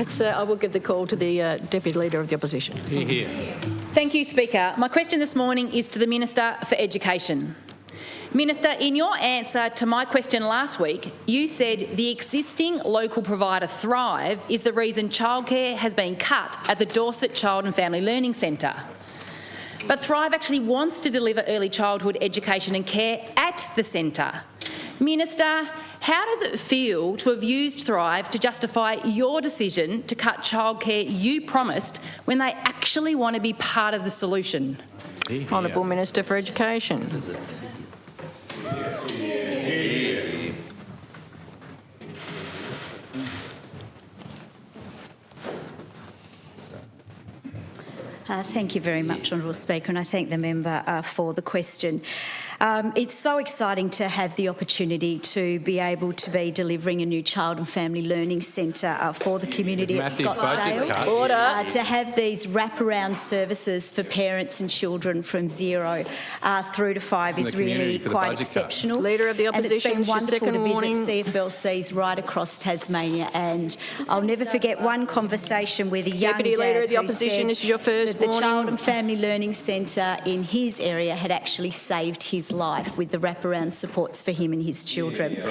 I will give the call to the Deputy Leader of the Opposition. Here. Thank you, Speaker. My question this morning is to the Minister for Education. Minister, in your answer to my question last week, you said the existing local provider Thrive is the reason childcare has been cut at the Dorset Child and Family Learning Centre. But Thrive actually wants to deliver early childhood education and care at the centre. Minister, how does it feel to have used Thrive to justify your decision to cut childcare you promised when they actually want to be part of the solution? Honourable Minister for Education. Thank you very much, Honourable Speaker, and I thank the member for the question. It's so exciting to have the opportunity to be able to be delivering a new child and family learning centre for the community at Scottsdale. To have these wraparound services for parents and children from 0 through to 5 is really quite exceptional. Leader of the Opposition, and it's been wonderful to warning. visit CFLCs right across Tasmania, and I'll never forget one conversation with a young Deputy dad Leader of the who Opposition, said this is your first that the warning. Child and Family Learning Centre in his area had actually saved his life with the wraparound supports for him and his children.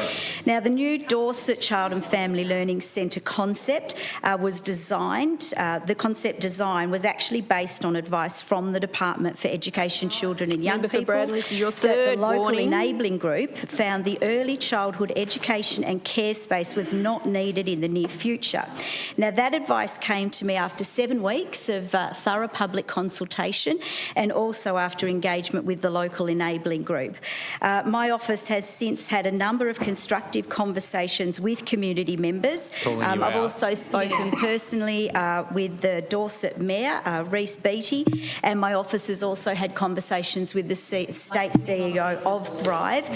Now, the new Dorset Child and Family Learning Centre concept was designed, the concept design was actually based on advice from the Department for Education, Children and Young People. Bradley, this is your that third the local warning. enabling group found the early childhood education and care space was not needed in the near future. Now, that advice came to me after 7 weeks of thorough public consultation and also after engagement with the local enabling group. My office has since had a number of constructive conversations with community members. I've also spoken personally with the Dorset Mayor, Rhys Beattie, and my office has also had conversations with the State CEO of Thrive.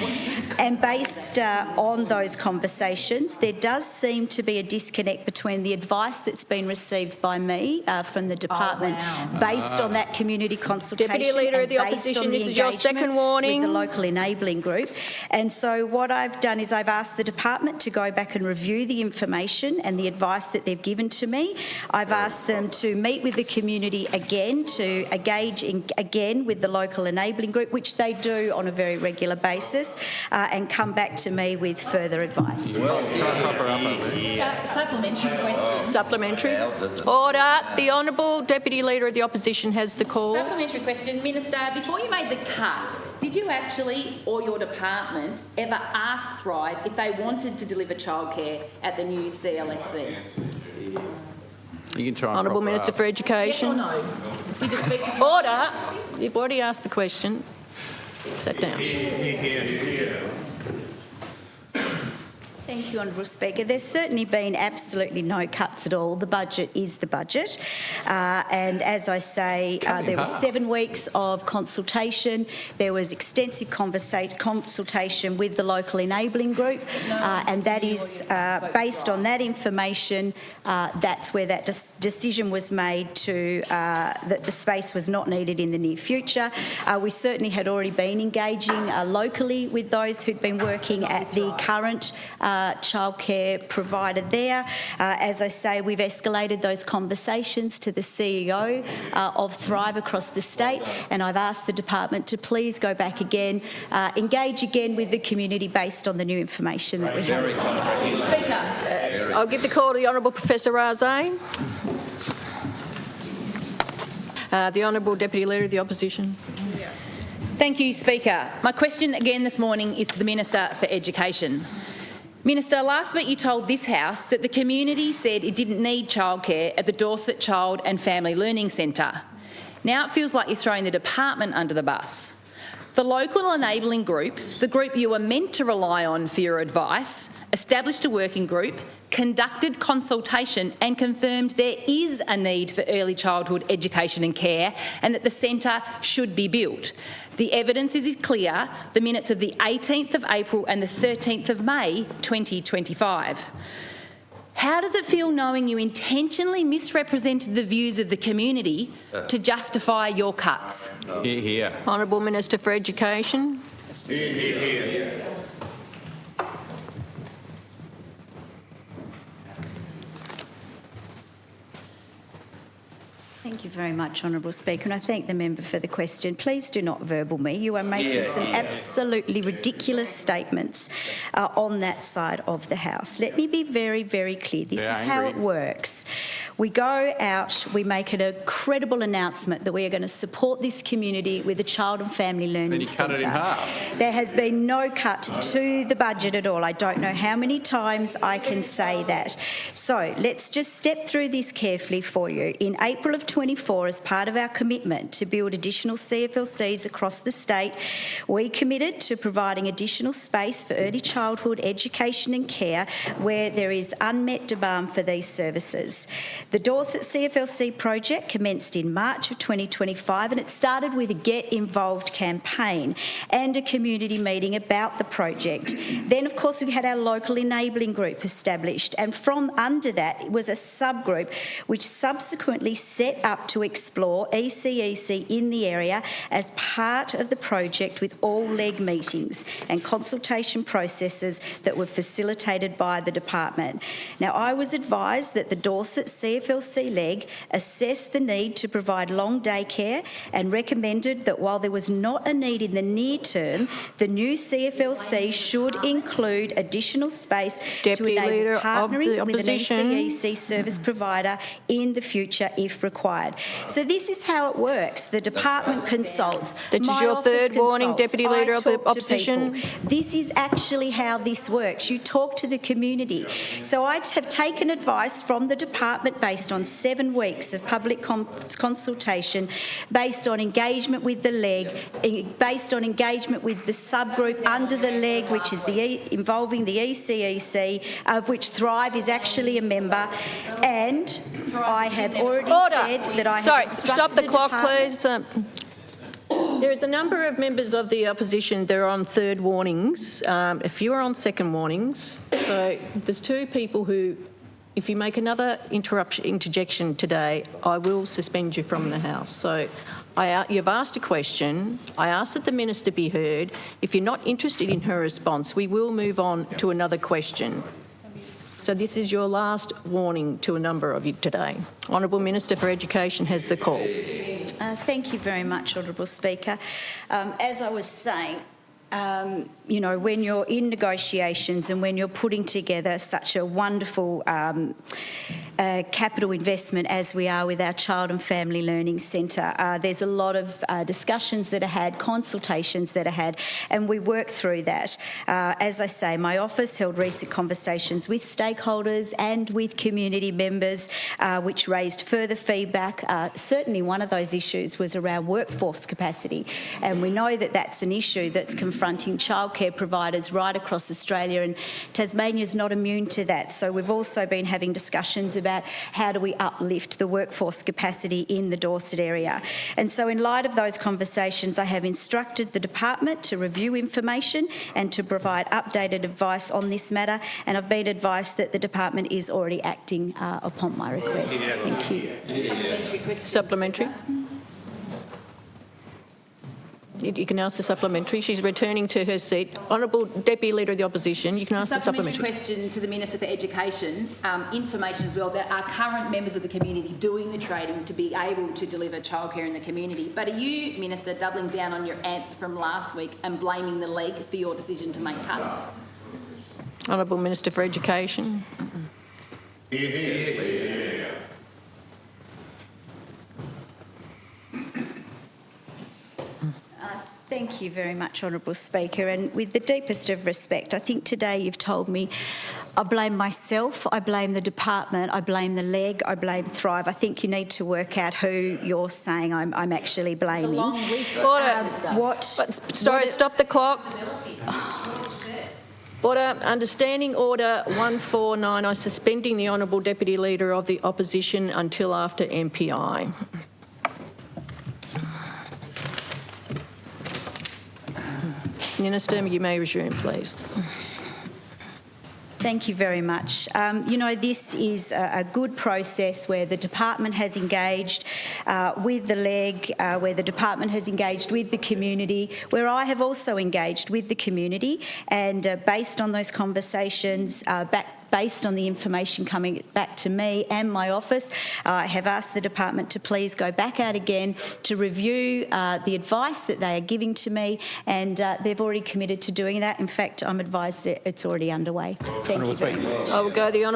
And based on those conversations, there does seem to be a disconnect between the advice that's been received by me from the department based on that community consultation. Deputy Leader of the Opposition, this is your second warning. With the local enabling group. And so what I've done is I've asked the department to go back and review the information and the advice that they've given to me. I've asked them to meet with the community again, to engage again with the local enabling group, which they do on a very regular basis, and come back to me with further advice. Supplementary question. Supplementary. Order. The Honourable Deputy Leader of the Opposition has the call. Supplementary question. Minister, before you made the cuts, did you actually or your department ever ask Thrive if they wanted to deliver childcare at the new CLFC? You can try and Honourable prop her Minister up. for Education. Yes or no? Did you speak to Order. You've already asked the question. Sit down. Thank you, Honourable Speaker. There's certainly been absolutely no cuts at all. The budget is the budget. And as I say, there was 7 weeks of consultation. There was extensive consultation with the local enabling group. And that is, based on that information, that's where that decision was made to that the space was not needed in the near future. We certainly had already been engaging locally with those who'd been working at the current childcare provider there. As I say, we've escalated those conversations to the CEO of Thrive across the state, and I've asked the department to please go back again, engage again with the community based on the new information that we have. Speaker? I'll give the call to the Honourable Professor Razane. The Honourable Deputy Leader of the Opposition. Thank you, Speaker. My question again this morning is to the Minister for Education. Minister, last week you told this House that the community said it didn't need childcare at the Dorset Child and Family Learning Centre. Now it feels like you're throwing the department under the bus. The local enabling group, the group you were meant to rely on for your advice, established a working group, conducted consultation and confirmed there is a need for early childhood education and care and that the centre should be built. The evidence is clear, the minutes of the 18th of April and the 13th of May 2025. How does it feel knowing you intentionally misrepresented the views of the community to justify your cuts? Here. Honourable Minister for Education. Here. Thank you very much, Honourable Speaker, and I thank the member for the question. Please do not verbal me. You are making some absolutely ridiculous statements on that side of the House. Let me be very, very clear. This is how it works. We go out, we make an incredible announcement that we are going to support this community with a child and family learning centre. Then you cut it in half. There has been no cut to the budget at all. I don't know how many times I can say that. So let's just step through this carefully for you. In April of 24, as part of our commitment to build additional CFLCs across the state, we committed to providing additional space for early childhood education and care where there is unmet demand for these services. The Dorset CFLC project commenced in March of 2025 and it started with a Get Involved campaign and a community meeting about the project. Then, of course, we had our local enabling group established, and from under that was a subgroup which subsequently set up to explore ECEC in the area as part of the project, with all leg meetings and consultation processes that were facilitated by the department. Now, I was advised that the Dorset CFLC leg assessed the need to provide long day care and recommended that while there was not a need in the near term, the new CFLC should include additional space Deputy to enable Leader of partnering the with an Opposition. ECEC service provider in the future if required. So this is how it works. The department consults. This is My your office third warning, consults. Deputy Leader I of the talk to Opposition. people. This is actually how this works. You talk to the community. So I have taken advice from the department based on 7 weeks of public consultation, based on engagement with the leg, based on engagement with the subgroup under the leg, which is involving the ECEC, of which Thrive is actually a member, and I have already said that I have instructed stop the clock, department. please. There is a number of members of the opposition that are on third warnings. A few are on second warnings. So there's 2 people who, if you make another interjection today, I will suspend you from the House. So you've asked a question. I ask that the minister be heard. If you're not interested in her response, we will move on to another question. So this is your last warning to a number of you today. Honourable Minister for Education has the call. Thank you very much, Honourable Speaker. As I was saying, you know, when you're in negotiations and when you're putting together such a wonderful capital investment as we are with our Child and Family Learning Centre, there's a lot of discussions that are had, consultations that are had, and we work through that. As I say, my office held recent conversations with stakeholders and with community members, which raised further feedback. Certainly one of those issues was around workforce capacity, and we know that that's an issue that's confronting childcare providers right across Australia, and Tasmania's not immune to that. So we've also been having discussions about how do we uplift the workforce capacity in the Dorset area. And so in light of those conversations, I have instructed the department to review information and to provide updated advice on this matter, and I've been advised that the department is already acting upon my request. Thank you. Supplementary. You can ask the supplementary. She's returning to her seat. Honourable Deputy Leader of the Opposition, you can ask the supplementary. Question to the Minister for Education. Information as well. There are current members of the community doing the trading to be able to deliver childcare in the community. But are you, Minister, doubling down on your answer from last week and blaming the League for your decision to make cuts? Honourable Minister for Education. Thank you very much, Honourable Speaker, and with the deepest of respect, I think today you've told me I blame myself, I blame the department, I blame the Leg, I blame Thrive. I think you need to work out who you're saying I'm actually blaming. Stop the clock. Order. Understanding Order 149, I'm suspending the Honourable Deputy Leader of the Opposition until after MPI. Minister, you may resume, please. Thank you very much. You know, this is a good process where the department has engaged with the Leg, where the department has engaged with the community, where I have also engaged with the community, and based on those conversations, based on the information coming back to me and my office. I have asked the department to please go back out again to review the advice that they are giving to me, and they've already committed to doing that. In fact, I'm advised that it's already underway. Thank you very much. I will go the